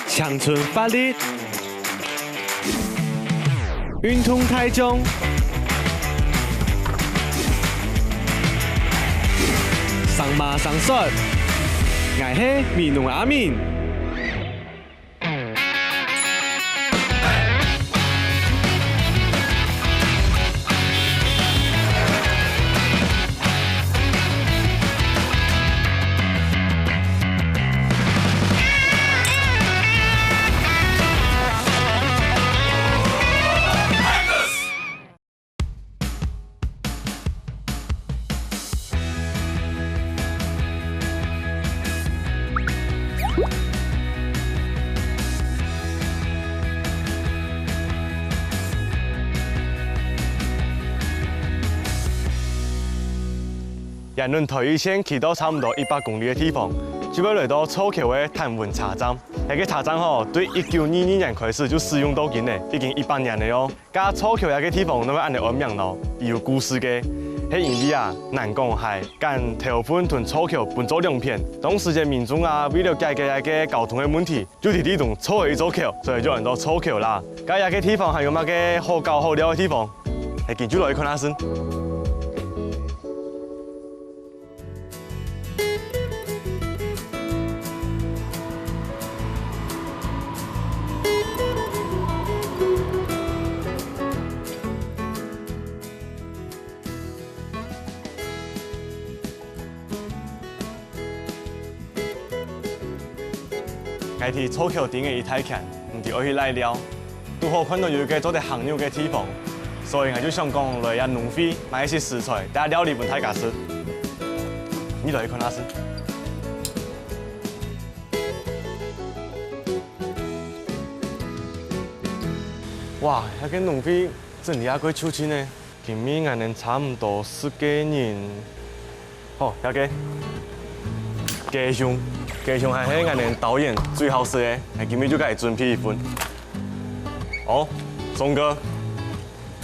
乡村发力，运动台中，上马上帅，我是米农阿敏。沿轮台一线骑到差不多100公里的地方，就要来到草桥的潭文茶站。那个茶站吼，对1922年开始就使用到今呢，已经100年了哟。加草桥那个地方，那么按你安名咯，有故事嘅。係因為啊，南港係跟頭份同草橋搬咗兩片，當時嘅民眾啊，為了解決一個交通嘅問題，就喺呢度草起咗橋，所以就用到草橋啦。加一個地方係有乜嘅好搞好料嘅地方，係記住落去看下先。係啲草橋頂嘅一太近，唔知可以來了。都好看到有一個做得行牛嘅地方，所以我就想講來下農會買一些食材，大家料理本太家食。你落去看下先。哇，那個農會真係幾抽籤呢，今年我哋差唔多10幾人。哦，有個雞胸。雞胸係我哋導演最好食嘅，係今日就該準備一份。哦，松哥，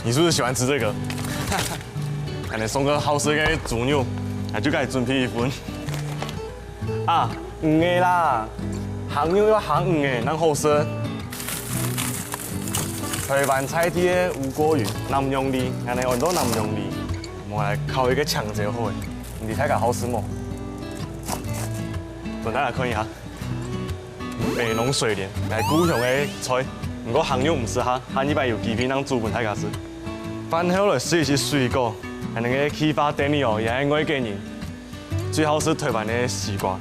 你是不是喜歡吃這個？我哋松哥好食嘅豬肉，係就該準備一份。啊，魚嘅啦，行肉要行魚嘅，能好食。台灣菜啲嘅吳郭魚，南洋梨，我哋按到南洋梨，我來烤一個腸仔好嘅，你睇下好食冇？大家來看一下，美濃水蓮係古香嘅菜，不過行肉唔適合，下禮拜有機會讓煮飯大家食。飯後來試一試水果，係那個啟發店裡哦，也係外國人，最好是台灣嘅西瓜。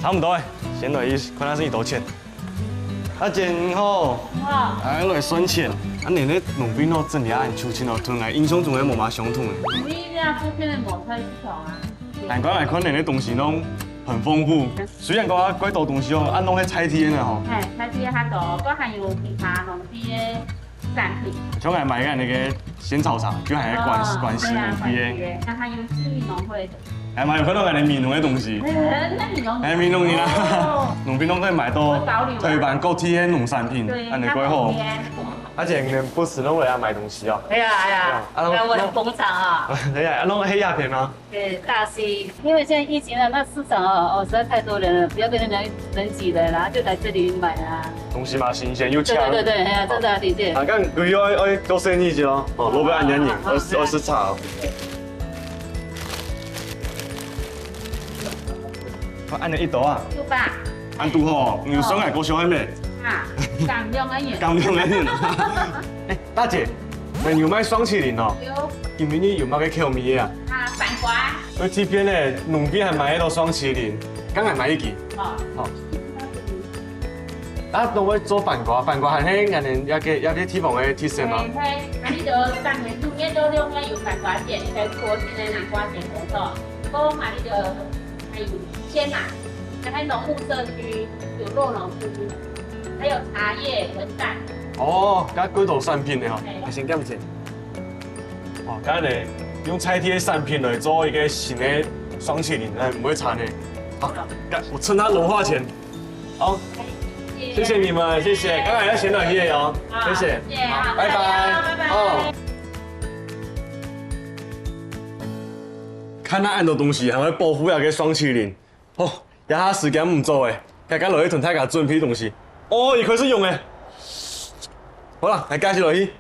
差唔多誒，先來看下先多錢。阿姐你好，好，來來算錢。啊，你咧農邊哦，真係按抽籤哦，同我印象中嘅冇嘛相同嘅。你呢樣出片嘅冇太少啊。難怪來看你啲東西攏很豐富，雖然講幾多東西哦，按攏係菜天嘅吼。係菜天較多，都還有其他農地嘅產品。像係買嘅那個仙草茶，就係關西農地嘅。那還有市民農會的。係咪有看到人哋民農嘅東西？係民農嘅啦，農邊攏都係買到台灣各地嘅農產品，安尼幾好。而且你不是攏來買東西哦？係啊，我的工廠啊。係啊，攏黑鴉片嗎？對，大溪。因為現在疫情了，那市場哦實在太多人了，不要跟人擠了，然後就來這裡買啊。東西嘛新鮮又強。對，係啊，真的的確。啊，咁佢愛多生意啫咯，哦，老闆按人20茶。我按你一刀啊？有吧？按拄好，有雙眼高小係咩？啊，感用而已。感用而已。哎，大姐，你有賣雙麒麟哦？有。今年你有冇嘅口味啊？啊，飯館。我這邊咧，農邊係買到雙麒麟，剛係買一件。好。啊，當我做飯館係喺人哋一個地方嘅特色嘛。係，啊，你就3月、4月到6月有飯館店，在國際的南瓜店工作。嗰嘛，你就還有鮮奶，還有農牧社區有酪農區。還有茶葉跟蛋。哦，加幾道產品嘅嗬，你先減錢。哦，咁你用菜貼產品來做一個新嘅雙麒麟，唔會慘嘅。好，我趁它融化前。好，謝謝你們，謝謝。剛才要先冷嘢哦，謝謝。好，拜拜。哦。看那按到东西，还会保护那个双麒麟。哦，也下时间唔做诶，大家落去囤太家准备东西。哦，也开始用诶。好啦，来介绍落去。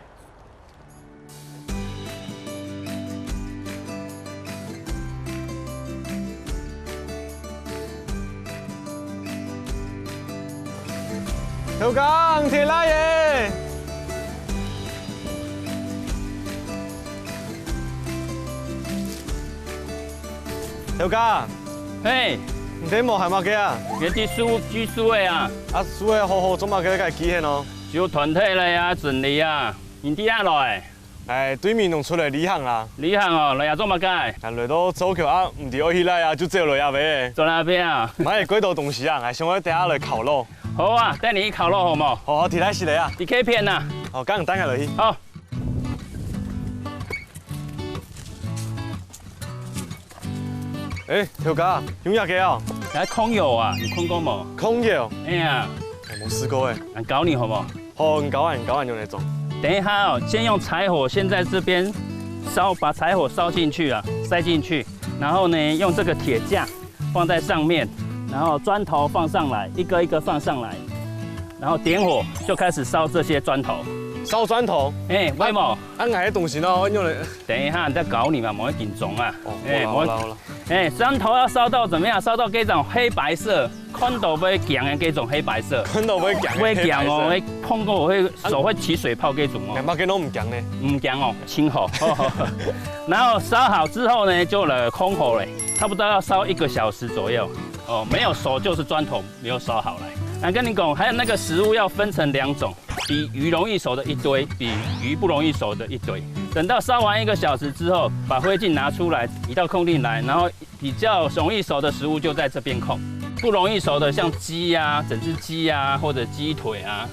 小刚，铁拉耶！小刚，嘿，你这毛系嘛嘅啊？你啲书的啊，啊，输的好好，做嘛嘅个机现哦？就团体来啊，准理啊，你啲下来，哎，对面弄出来旅行啦，你行哦，来啊做乜解？啊，来到走桥啊，唔对我起来啊，就走落下呗。做那边啊？买几多东西啊？还想我等下来烤肉。好啊，带你去烤肉好冇？好，铁拉是嚟啊。你可以片呐。好，刚等下落去。好。哎，小刚，用药嘅哦？来空油啊，你空过冇？空药？哎呀，冇试过哎。俺教你好冇？好，你搞完用那种。等一下哦，先用柴火，先在这边烧，把柴火烧进去啊，塞进去，然后呢，用这个铁架放在上面，然后砖头放上来，一个一个放上来，然后点火就开始烧这些砖头。烧砖头？哎，喂冇？啊，那些东西呢？我用来。等一下，再搞你嘛，冇紧张啊。哦，好了好了。哎，砖头要烧到怎么样？烧到这种黑白色，看到会强的这种黑白色。看到会强。会强哦，会碰过会手会起水泡这种哦。把给弄唔强呢？唔强哦，清火。然后烧好之后呢，就了空火嘞，差不多要烧1个小时左右。哦，没有熟就是砖头没有烧好来。啊，跟你讲，还有那个食物要分成2种，比鱼容易熟的一堆，比鱼不容易熟的一堆。等到烧完1个小时之后，把灰烬拿出来，移到空地来，然后比较容易熟的食物就在这边控，不容易熟的像鸡呀、整只鸡呀，或者鸡腿啊、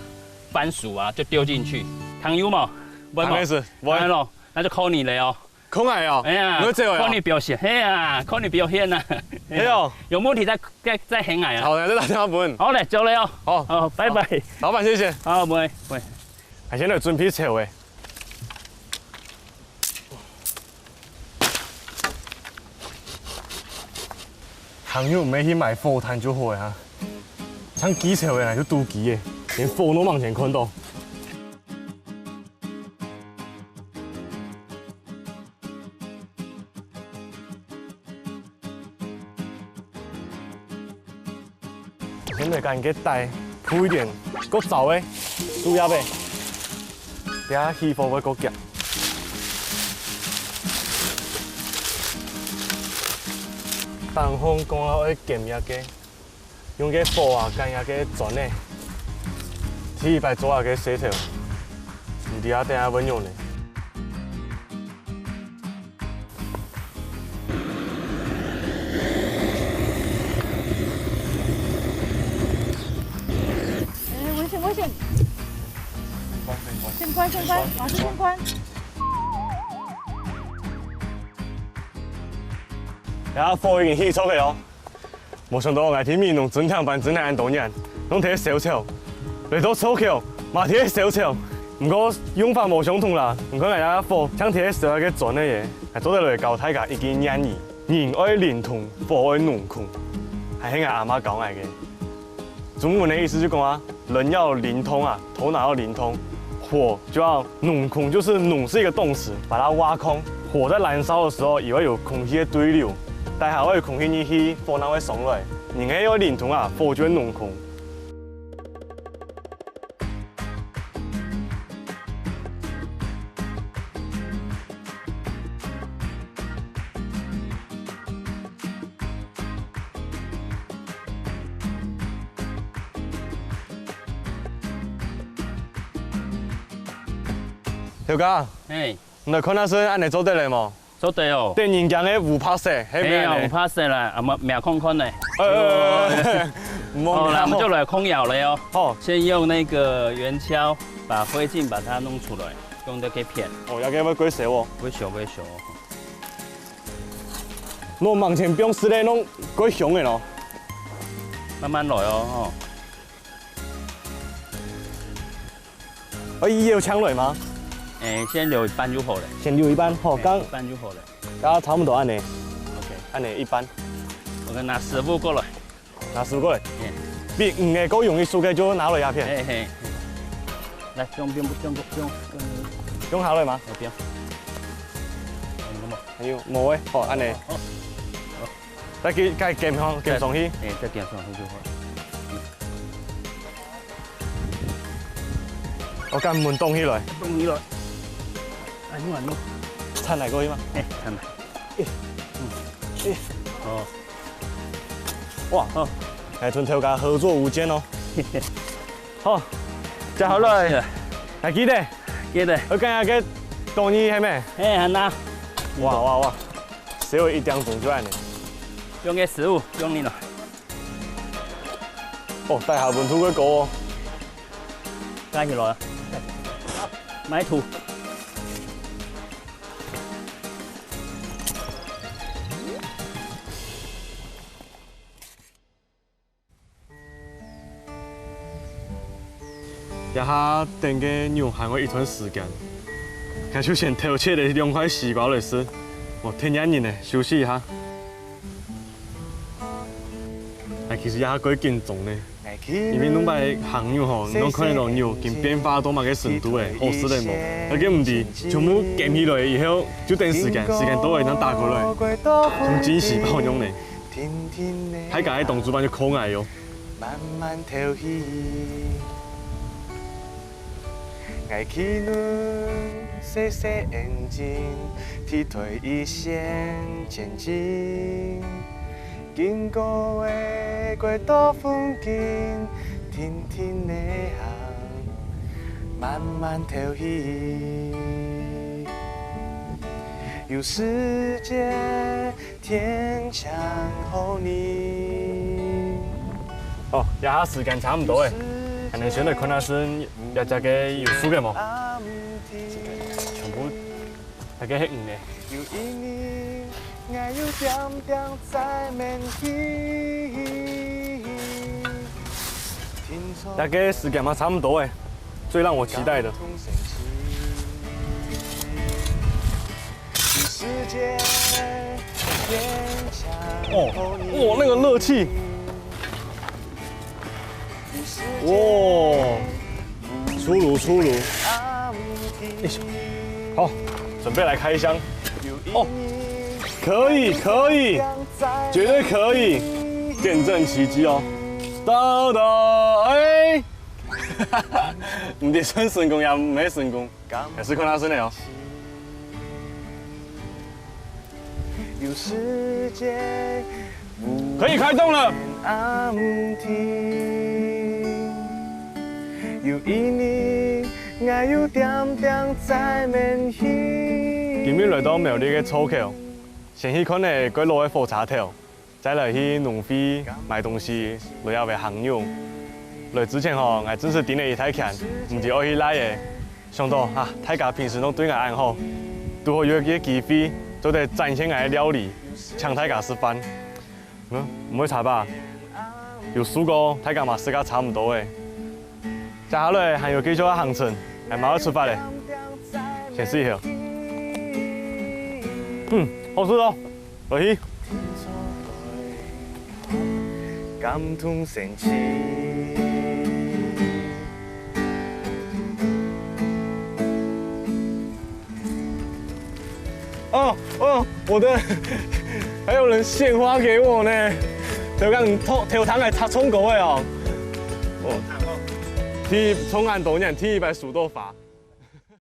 番薯啊，就丢进去。糖油嘛，不好意思，完了，那就靠你了哦。空来哦，哎呀，靠你表现，嘿呀，靠你表现呐。哎呦，有问题再很矮啊。好的，再打电话问。好嘞，走了哦。好，好，拜拜。老板，谢谢。好，唔会。还先来准备炒诶。朋友没去买火炭就好啊，像鸡炒诶就都鸡诶，连火都往前看到。现在赶紧带铺一点，够早诶，猪腰呗，等下起火会够夹。当风讲了会咸遐个，用个火啊干遐个砖诶，起摆做遐个洗头，唔伫遐等下要用咧。危险！先关，马上先关。呀，火已经起出去哦。没想到我天面弄整场办真系按多人，拢摕小炒，嚟到粗桥，嘛摕小炒。不过用法无相同啦。唔过人火想摕小个砖的嘢，系做得嚟教大家一件演义。人爱灵通，火爱浓控，系喺我阿妈教我嘅。中文的意思就讲啊，人要灵通啊，头脑要灵通，火就要努空，就是努是一个动词，把它挖空。火在燃烧的时候，也会有空气的对流，但还会有空气进去，火才会松落来。人要灵通啊，火就会努空。小哥，哎，你看那是按你做得来冇？做得哦。电影讲的5%，哎呀，5%啦，啊秒空空嘞。好啦，我们就来空窑了哟。好，先用那个圆锹把灰烬把它弄出来，用这个片。哦，要给我鬼熟哦。不熟。弄往前表示咧，弄鬼凶的咯。慢慢来哦。也有枪雷吗？哎，先留一半就好了。先留一半，好，刚一半就好了。刚差不多按呢。 OK。安尼一般。我们拿师傅过来。拿师傅过来。嘿。比黄个够容易熟个就拿落鸦片。嘿嘿。来，不用。用下来吗？不用。还有冇诶？好，安尼。再给夹上去。再夹上去就好。我将门动起来。动起来。哎，弄。掺来过去吗？掺来。哦。哇，好，来春头家合作无间哦。好，加好来，来记得，我今日嘅动意系咩？很呐。哇，稍微一点钟就安尼。用个食物，用你了。哦，大下本土嘅狗哦。加起来，埋土。一下等个牛喊我一段时间，看就先偷切的2块西瓜来吃。哦，天热热的，休息一下。其实也可以紧张呢，因为侬摆行牛吼，侬看到牛跟变化多嘛个程度诶，好死嘞无。而且唔是全部夹起来以后就等时间到会能打过来，从惊喜包用嘞。海家的动作版就可爱哟。爱去阮细细眼睛，踢退一线前进。经过的轨道风景，停停的行，慢慢跳起。有时间天长后你。哦，一下时间差不多诶。可能现在看下是要加个有数嘅冇，全部大家係唔嘅。大家时间嘛差不多诶，最让我期待的。哦，那个热气。哇，出炉！好，准备来开箱。哦，可以，绝对可以，见证奇迹哦！哎，唔得算成功也没成功，还是看他真的哦。可以开动了。今日来到苗栗嘅草口，先去看下嗰路嘅火车头，再来去农会买东西，落后嘅行友。来之前吼，我真是订了一台钱，唔是我去来嘅。想到啊，大家平时拢对我安好，拄好有个机会，就得展现我嘅料理，请大家吃饭。唔会查吧？有蔬果，大家嘛食甲差唔多嘅。接下来还有继续行程，还马上出发嘞。先试一下。好吃哦，落去。感同身气。哦，我的，还有人献花给我呢。就讲头汤来插葱狗的哦。哦，天葱眼豆年天一百数多发。